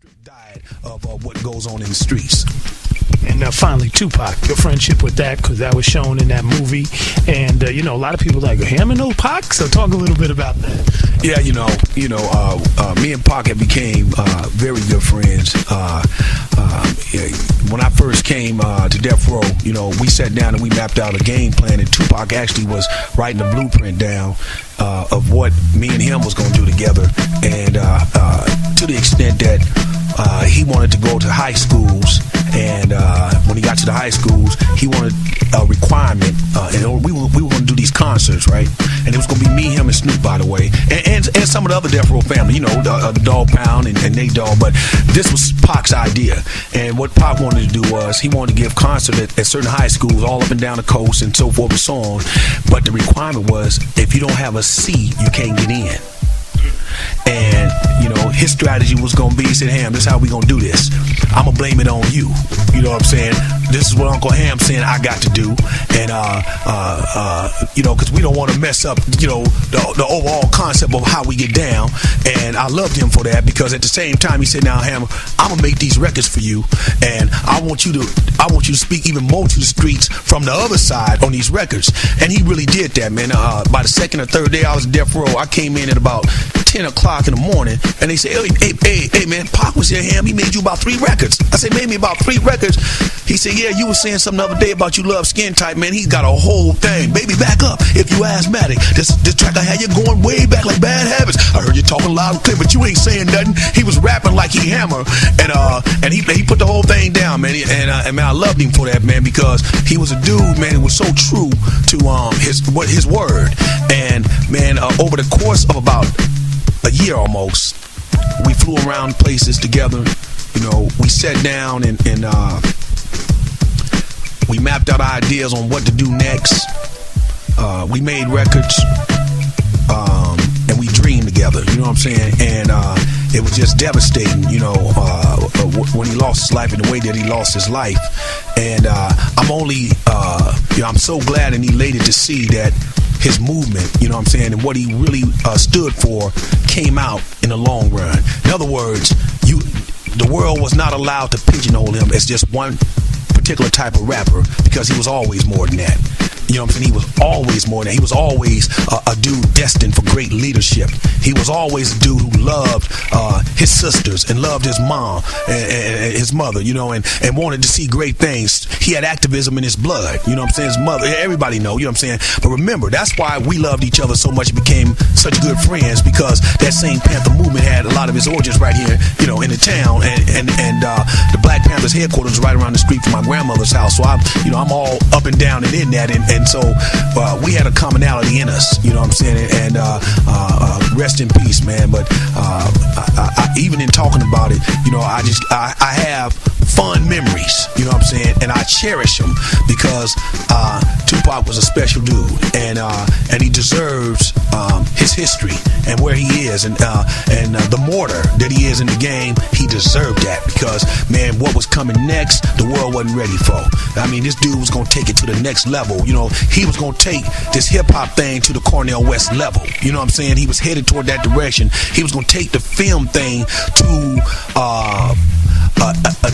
strict diet of what goes on in the streets. And finally, Tupac, your friendship with that, because that was shown in that movie. And, a lot of people like, him and no Pac? So talk a little bit about that. Yeah, me and Pac became very good friends. When I first came to Death Row, we sat down and we mapped out a game plan, and Tupac actually was writing the blueprint down of what me and him was going to do together. And to the extent that he wanted to go to high schools, and when he got to the high schools, he wanted a requirement, and we were going to do these concerts, right? And it was going to be me, him, and Snoop, by the way, and some of the other Death Row family, the Dog Pound and Nate Dogg. But this was Pac's idea, and what Pac wanted to do was he wanted to give concerts at certain high schools all up and down the coast and so forth and so on. But the requirement was if you don't have a C, you can't get in. And his strategy was gonna be, he said, Ham, this is how we gonna do this. I'm gonna blame it on you. You know what I'm saying? This is what Uncle Ham saying I got to do. And because we don't want to mess up the overall concept of how we get down. And I loved him for that, because at the same time he said, now Ham, I'm gonna make these records for you, and I want you to speak even more to the streets from the other side on these records. And he really did that, man. By the second or third day I was in Death Row, I came in at about 10 o'clock in the morning, and they said, hey man, Pac was here, Ham, he made you about 3 records. I said, made me about 3 records? He said, yeah, you were saying something the other day about you love Skin Tight, man. He's got a whole thing. Baby, back up if you asthmatic. This track I had you going way back like Bad Habits. I heard you talking loud and clear, but you ain't saying nothing. He was rapping like he Hammer, and he put the whole thing down, man. And man, I loved him for that, man, because he was a dude, man, who was so true to his word. And man, over the course of about a year almost, we flew around places together. We sat down and we mapped out ideas on what to do next. We made records, and we dreamed together. You know what I'm saying? And it was just devastating, when he lost his life in the way that he lost his life. And I'm so glad and elated to see that his movement, and what he really stood for came out in the long run. In other words, the world was not allowed to pigeonhole him as just one particular type of rapper, because he was always more than that. He was always more than that. He was always a dude destined for great leadership. He was always a dude who loved his sisters and loved his mom and his mother, and wanted to see great things. He had activism in his blood, his mother, everybody know, But remember, that's why we loved each other so much and became such good friends, because that same Panther movement had a lot of its origins right here, in the town, and the Black Panthers headquarters right around the street from my grandmother's house. So I'm all up and down and in that, and so we had a commonality in us, and rest in peace, man. But I, even in talking about it, I have fond memories, and I cherish them, because Tupac was a special dude, and he deserves his history and where he is, and the mortar that he is in the game. He deserved that, because man, what was coming next, the world wasn't ready for. I mean, this dude was gonna take it to the next level. He was gonna take this hip hop thing to the Cornel West level. He was headed toward that direction. He was gonna take the film thing to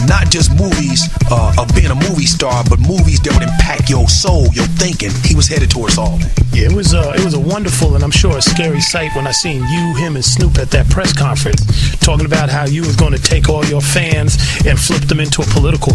not just movies of being a movie star, but movies that would impact your soul, your thinking. He was headed towards all that. Yeah, it was a wonderful, and I'm sure a scary sight when I seen you, him, and Snoop at that press conference talking about how you was going to take all your fans and flip them into a political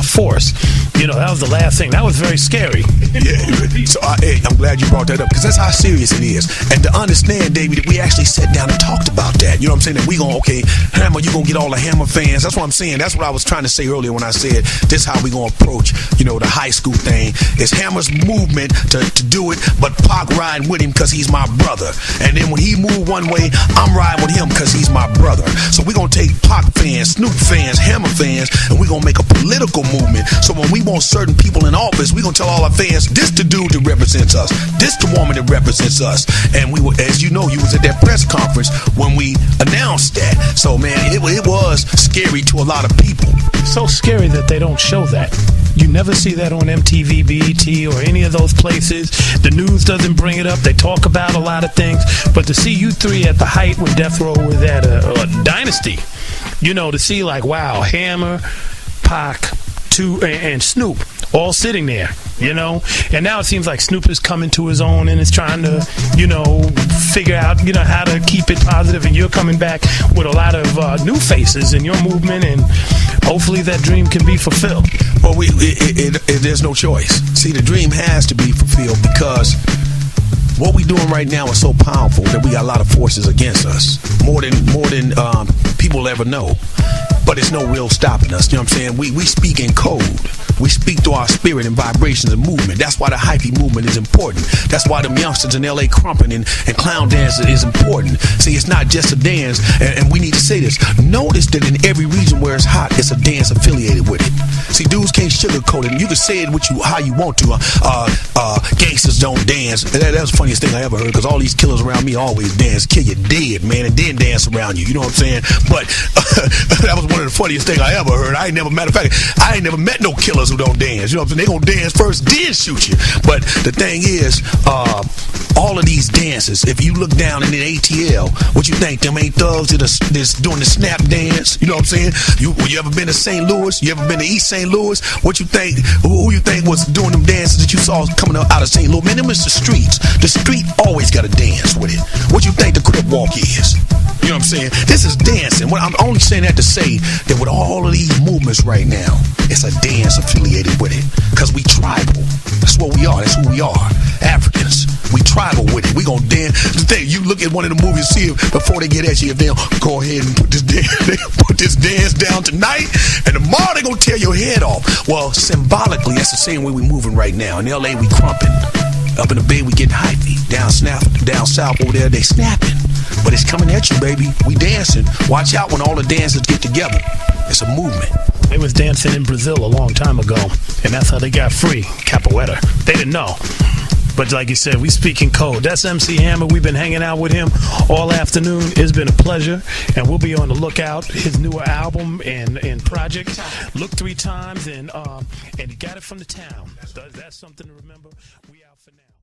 force. That was the last thing. That was very scary. Yeah. So I'm glad you brought that up, because that's how serious it is. And to understand, David, that we actually sat down and talked about that. You know what I'm saying? That we gonna, okay, Hammer, you gonna get all the Hammer fans. That's what I'm saying. That's what I was trying to say earlier when I said this is how we gonna approach, the high school thing. It's Hammer's movement to do it, but Pac riding with him because he's my brother. And then when he move one way, I'm riding with him because he's my brother. So we're gonna take Pac fans, Snoop fans, Hammer fans, and we're gonna make a political movement. So when we want certain people in office, we're gonna tell all our fans, this the dude that represents us, this the woman that represents us. And we were, as you know, you was at that press conference when we announced that. So man, it was scary to a lot of people. So scary that they don't show that. You never see that on MTV, BET, or any of those places. The news doesn't bring it up. They talk about a lot of things. But to see you three at the height when Death Row was at a dynasty, to see like, wow, Hammer, Pac, and Snoop all sitting there, and now it seems like Snoop is coming to his own and is trying to, figure out, how to keep it positive, and you're coming back with a lot of new faces in your movement, and hopefully that dream can be fulfilled. Well, there's no choice. See, the dream has to be fulfilled because what we're doing right now is so powerful that we got a lot of forces against us, more than people ever know. But it's no real stopping us. You know what I'm saying? We speak in code. We speak through our spirit and vibrations and movement. That's why the hyphy movement is important. That's why them youngsters in L.A. crumping and clown dancing is important. See, it's not just a dance, and we need to say this. Notice that in every region where it's hot, it's a dance affiliated with it. See, dudes can't sugarcoat it. You can say it how you want to. Gangsters don't dance. That was the funniest thing I ever heard, because all these killers around me always dance. Kill you dead, man, and then dance around you. You know what I'm saying? But that was one of the funniest things I ever heard. Matter of fact, I ain't never met no killers who don't dance. You know what I'm saying? They gonna dance first, then shoot you. But the thing is, all of these dances, if you look down in the ATL, what you think? Them ain't thugs that's doing the snap dance? You know what I'm saying? You ever been to St. Louis? You ever been to East St. Louis? What you think? Who you think was doing them dances that you saw coming out of St. Louis? Man, them is the streets. The street always got to dance with it. What you think the crip walk is? You know what I'm saying? This is dancing. I'm only saying that to say that with all of these movements right now, it's a dance affiliated with it. Because we tribal. That's what we are. That's who we are. Africans. We tribal with it. We gonna dance. The thing, you look at one of the movies, see if before they get at you, if they'll go ahead and put this dance down tonight, and tomorrow they gonna tear your head off. Well, symbolically, that's the same way we moving right now. In LA, we crumping. Up in the Bay, we getting hyphy. Down south over there, they snapping. But it's coming at you, baby. We dancing. Watch out when all the dancers get together. It's a movement. They was dancing in Brazil a long time ago, and that's how they got free. Capoeira. They didn't know. But like you said, we speak in code. That's MC Hammer. We've been hanging out with him all afternoon. It's been a pleasure, and we'll be on the lookout. His newer album and project. Look 3 times, and he got it from the town. That's something to remember. We out for now.